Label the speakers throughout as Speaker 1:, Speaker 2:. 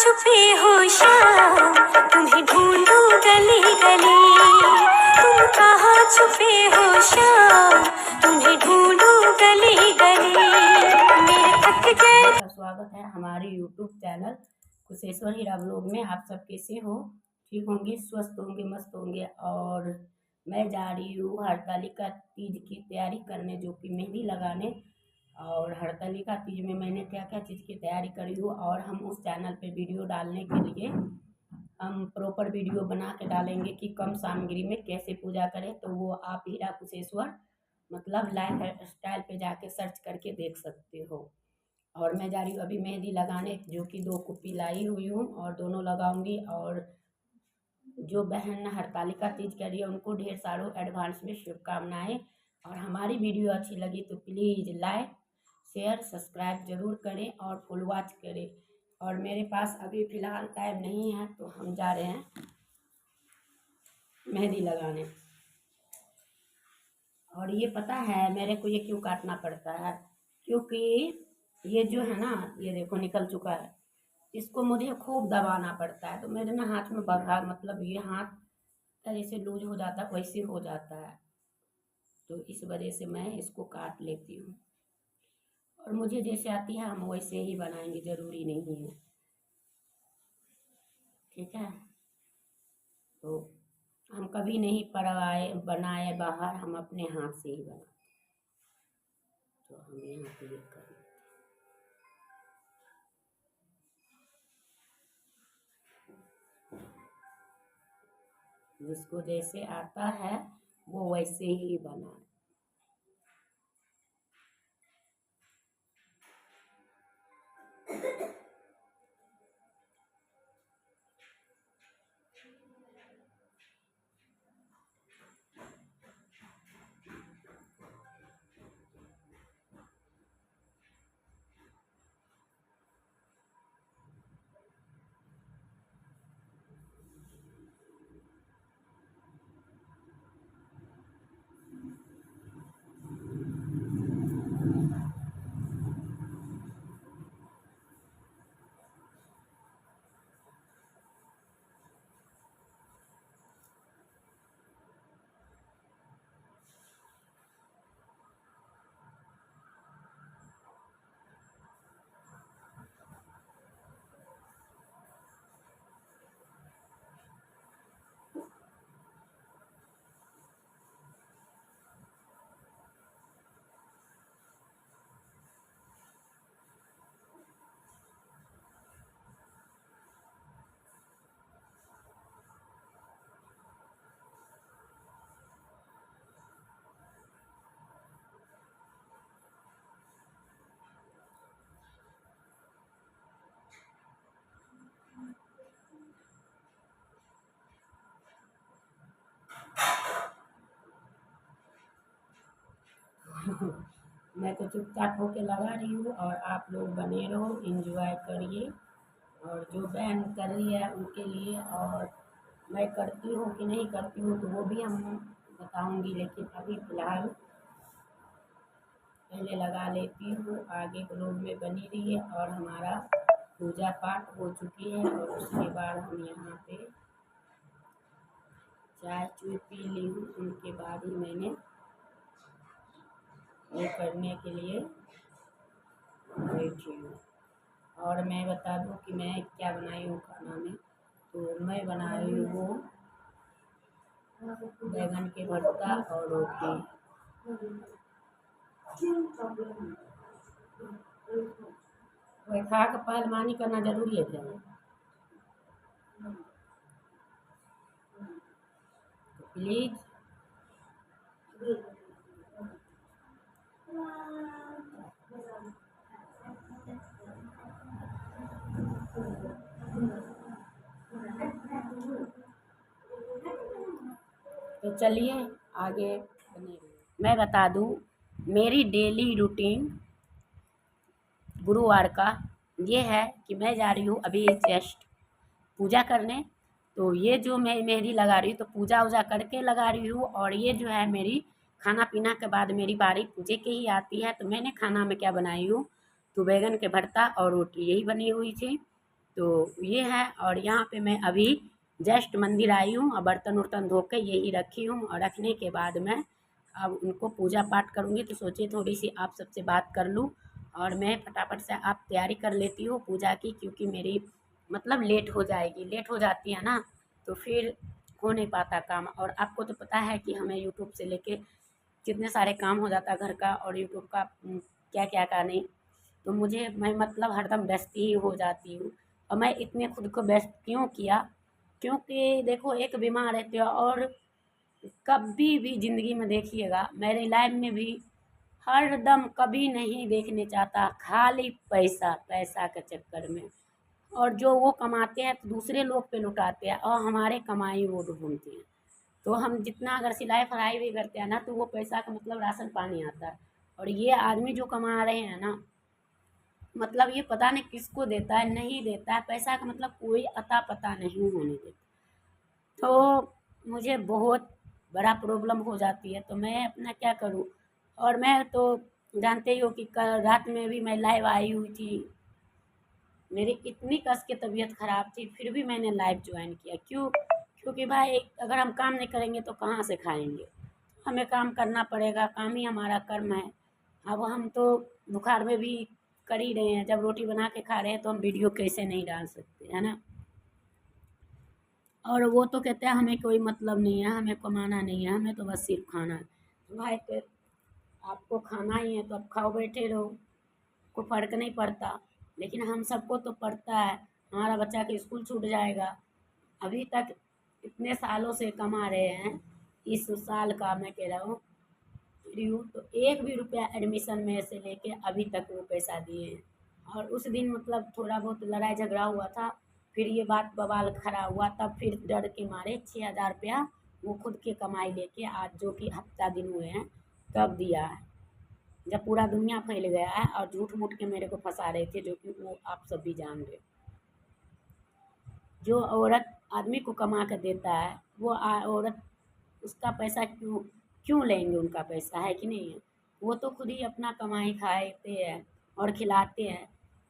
Speaker 1: छुपे हो श्याम, तुम्हें ढूंढूं गली गली। तुम कहाँ छुपे हो श्याम, तुम्हें ढूंढूं गली गली। मेरे थक गए।
Speaker 2: स्वागत है हमारे YouTube चैनल कुशेश्वर हीरा ब्लॉग में। आप सब कैसे हो? ठीक होंगे, स्वस्थ होंगे, मस्त होंगे। और मैं जा रही हूँ हरतालिका तीज की तैयारी करने, जो कि मेहंदी लगाने। और हरतालिका तीज में मैंने क्या क्या चीज़ की तैयारी करी हूँ, और हम उस चैनल पे वीडियो डालने के लिए हम प्रॉपर वीडियो बना के डालेंगे कि कम सामग्री में कैसे पूजा करें। तो वो आप हीरा कुशेश्वर मतलब लाइफ स्टाइल पे जाके सर्च करके देख सकते हो। और मैं जा रही हूँ अभी मेहंदी लगाने, जो कि 2 कुप्पी लाई हुई हूँ और दोनों लगाऊंगी। और जो बहन हरतालिका तीज कर रही है उनको ढेर सारों एडवांस में शुभकामनाएं। और हमारी वीडियो अच्छी लगी तो प्लीज़ लाइक शेयर सब्सक्राइब जरूर करें और फुल वॉच करें। और मेरे पास अभी फ़िलहाल टाइम नहीं है, तो हम जा रहे हैं मेहंदी लगाने। और ये पता है मेरे को ये क्यों काटना पड़ता है? क्योंकि ये जो है ना, ये देखो निकल चुका है। इसको मुझे खूब दबाना पड़ता है, तो मेरे ना हाथ में बधा, मतलब ये हाथ जैसे लूज हो जाता है वैसे हो जाता है। तो इस वजह से मैं इसको काट लेती हूँ। और मुझे जैसे आती है हम वैसे ही बनाएंगे, ज़रूरी नहीं है। ठीक है, तो हम कभी नहीं पढ़वाए बनाए बाहर, हम अपने हाथ से ही बनाते। तो हम यहाँ पे ये कर जिसको जैसे आता है वो वैसे ही बनाए। मैं तो चुपचाप होके लगा रही हूँ, और आप लोग बने रहो, एंजॉय करिए। और जो बहन कर रही है उनके लिए, और मैं करती हूँ कि नहीं करती हूँ तो वो भी हम बताऊँगी। लेकिन अभी फ़िलहाल पहले लगा लेती हूँ, आगे ब्लॉग में बनी रही है। और हमारा पूजा पाठ हो चुकी है, और उसके बाद हम यहाँ पे चाय चूय पी ली हूँ। उनके बाद ही मैंने ये करने के लिए बैठी हूँ। और मैं बता दूँ कि मैं क्या बनाई हूँ खाना में। तो मैं बना रही हूँ बैगन के भरता और रोटी। वही खा के पहलवानी करना जरूरी है क्या? तो प्लीज तो चलिए आगे बने रहिए। मैं बता दूँ मेरी डेली रूटीन गुरुवार का ये है कि मैं जा रही हूँ अभी जस्ट पूजा करने। तो ये जो मैं मेहंदी लगा रही हूँ तो पूजा वूजा करके लगा रही हूँ। और ये जो है मेरी खाना पीना के बाद मेरी बारी पूजे की ही आती है। तो मैंने खाना में क्या बनाई हूँ, तो बैगन के भरता और रोटी यही बनी हुई थी। तो ये है। और यहाँ पे मैं अभी जस्ट मंदिर आई हूँ और बर्तन उर्तन धो के यही रखी हूँ, और रखने के बाद मैं अब उनको पूजा पाठ करूँगी। तो सोचिए थोड़ी सी आप सबसे बात कर लूँ, और मैं फटाफट से आप तैयारी कर लेती हूँ पूजा की, क्योंकि मेरी मतलब लेट हो जाएगी। लेट हो जाती है ना तो फिर हो नहीं पाता काम। और आपको तो पता है कि हमें यूट्यूब से लेके कितने सारे काम हो जाता है घर का और यूट्यूब का, क्या क्या का नहीं। तो मैं मतलब हरदम व्यस्त ही हो जाती हूँ। और मैं इतने खुद को व्यस्त क्यों किया, क्योंकि देखो एक बीमार रहती है, और कभी भी ज़िंदगी में देखिएगा मेरी लाइफ में भी हरदम कभी नहीं देखने चाहता खाली पैसा, पैसा के चक्कर में। और जो वो कमाते हैं तो दूसरे लोग पे लुटाते हैं, और हमारे कमाई वो ढूंढते हैं। तो हम जितना अगर सिलाई फराई भी करते हैं ना तो वो पैसा का मतलब राशन पानी आता है। और ये आदमी जो कमा रहे हैं ना, मतलब ये पता नहीं किसको देता है, नहीं देता है पैसा का मतलब कोई अता पता नहीं होने देता। तो मुझे बहुत बड़ा प्रॉब्लम हो जाती है, तो मैं अपना क्या करूँ। और मैं तो जानते ही हो कि कल रात में भी मैं लाइव आई हुई थी। मेरी इतनी कस के तबीयत ख़राब थी, फिर भी मैंने लाइव ज्वाइन किया। क्यों? क्योंकि भाई अगर हम काम नहीं करेंगे तो कहाँ से खाएंगे। हमें काम करना पड़ेगा, काम ही हमारा कर्म है। अब हम तो बुखार में भी कर ही रहे हैं, जब रोटी बना के खा रहे हैं तो हम वीडियो कैसे नहीं डाल सकते, है ना। और वो तो कहते हैं हमें कोई मतलब नहीं है, हमें कमाना नहीं है, हमें तो बस सिर्फ खाना है। तो भाई फिर आपको खाना ही है तो आप खाओ बैठे रहो, कोई फ़र्क नहीं पड़ता। लेकिन हम सबको तो पड़ता है, हमारा बच्चा का स्कूल छूट जाएगा। अभी तक इतने सालों से कमा रहे हैं, इस साल का मैं कह रहा हूँ रिव्यू, तो एक भी रुपया एडमिशन में से लेके अभी तक वो पैसा दिए हैं। और उस दिन मतलब थोड़ा बहुत लड़ाई झगड़ा हुआ था, फिर ये बात बवाल खड़ा हुआ, तब फिर डर के मारे 6,000 रुपया वो खुद के कमाई लेके आज जो कि हफ्ता दिन हुए हैं तब दिया है, जब पूरा दुनिया फैल गया है। और झूठ मूठ के मेरे को फंसा रहे थे, जो कि वो आप सब भी जान रहे हो। जो औरत आदमी को कमा कर देता है वो औरत उसका पैसा क्यों क्यों लेंगे, उनका पैसा है कि नहीं है। वो तो खुद ही अपना कमाई खाते हैं और खिलाते हैं।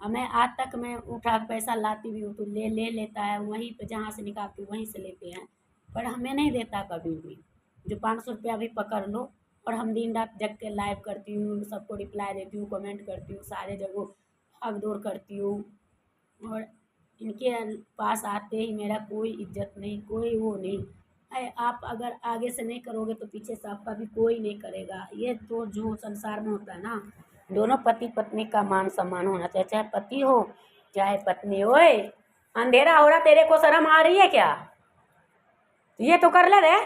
Speaker 2: हमें आज तक मैं उठा के पैसा लाती भी हूँ तो ले लेता है, वहीं पे जहाँ से निकालती हूँ वहीं से लेते हैं, पर हमें नहीं देता कभी भी। जो 500 रुपया भी पकड़ लो, और हम दिन रात जग के लाइव करती हूँ, सबको रिप्लाई देती हूँ, कमेंट करती हूँ, सारे जगह भाग दौड़ करती हूँ। और इनके पास आते ही मेरा कोई इज्जत नहीं, कोई वो नहीं है। आप अगर आगे से नहीं करोगे तो पीछे से आपका भी कोई नहीं करेगा। ये तो जो संसार में होता है ना, दोनों पति पत्नी का मान सम्मान होना चाहिए, चाहे पति हो चाहे पत्नी। ओए अंधेरा हो रहा, तेरे को शर्म आ रही है क्या? ये तो कर ले रे।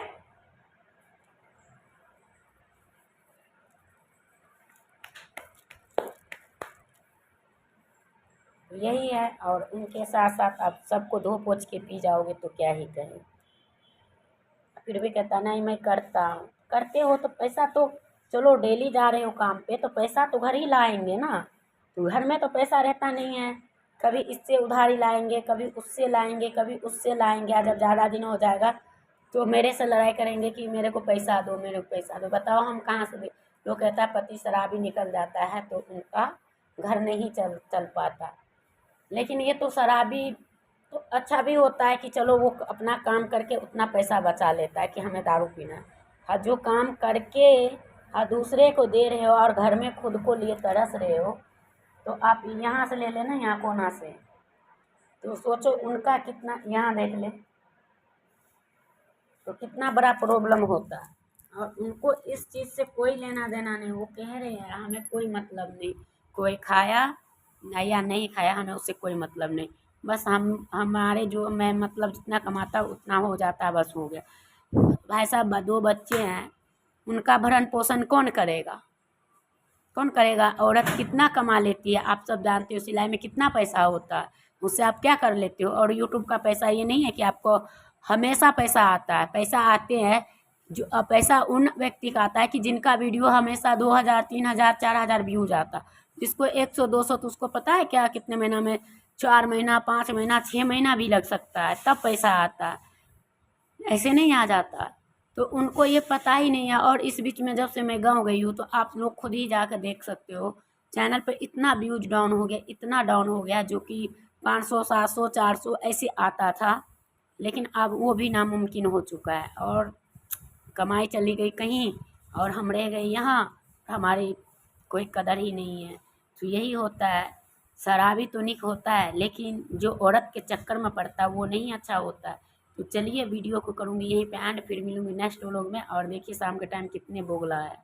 Speaker 2: यही है। और उनके साथ साथ आप सबको धो पोछ के पी जाओगे तो क्या ही कहें। फिर भी कहता नहीं मैं करता हूँ। करते हो तो पैसा तो चलो डेली जा रहे हो काम पे तो पैसा तो घर ही लाएंगे ना। तो घर में तो पैसा रहता नहीं है, कभी इससे उधारी लाएंगे, कभी उससे लाएंगे, कभी उससे लाएंगे। जब ज़्यादा दिन हो जाएगा तो मेरे से लड़ाई करेंगे कि मेरे को पैसा दो, मेरे को पैसा दो। बताओ हम कहाँ से दे। लोग कहता है पति शराबी निकल जाता है तो उनका घर नहीं चल पाता। लेकिन ये तो शराबी तो अच्छा भी होता है कि चलो वो अपना काम करके उतना पैसा बचा लेता है कि हमें दारू पीना है। और जो काम करके और दूसरे को दे रहे हो और घर में खुद को लिए तरस रहे हो, तो आप यहाँ से ले लेना, यहाँ कोना से। तो सोचो उनका कितना, यहाँ देख ले तो कितना बड़ा प्रॉब्लम होता है। और उनको इस चीज़ से कोई लेना देना नहीं। वो कह रहे हैं हमें कोई मतलब नहीं, कोई खाया या नहीं खाया हमें उससे कोई मतलब नहीं। बस हमारे जो मैं मतलब जितना कमाता उतना हो जाता है, बस हो गया। भाई साहब 2 बच्चे हैं, उनका भरण पोषण कौन करेगा? कौन करेगा? औरत कितना कमा लेती है आप सब जानते हो, सिलाई में कितना पैसा होता है, उससे आप क्या कर लेते हो। और यूट्यूब का पैसा ये नहीं है कि आपको हमेशा पैसा आता है। पैसा आते हैं जो पैसा उन व्यक्ति का आता है कि जिनका वीडियो हमेशा 2,000 3,000 4,000 व्यूज आता। जिसको 100 200 तो उसको पता है क्या कितने महीना में, 4 महीना 5 महीना 6 महीना भी लग सकता है तब पैसा आता है, ऐसे नहीं आ जाता। तो उनको ये पता ही नहीं है। और इस बीच में जब से मैं गाँव गई हूँ तो आप लोग खुद ही जाकर देख सकते हो, चैनल पर इतना व्यूज डाउन हो गया, इतना डाउन हो गया, जो कि 500 700 400 ऐसे आता था, लेकिन अब वो भी नामुमकिन हो चुका है। और कमाई चली गई कहीं और हम रह गए यहाँ, हमारी कोई कदर ही नहीं है। तो यही होता है, शराबी तो निक होता है, लेकिन जो औरत के चक्कर में पड़ता है वो नहीं अच्छा होता है। तो चलिए वीडियो को करूँगी यहीं पे एंड, फिर मिलूँगी नेक्स्ट व्लॉग में। और देखिए शाम के टाइम कितने बोगला है।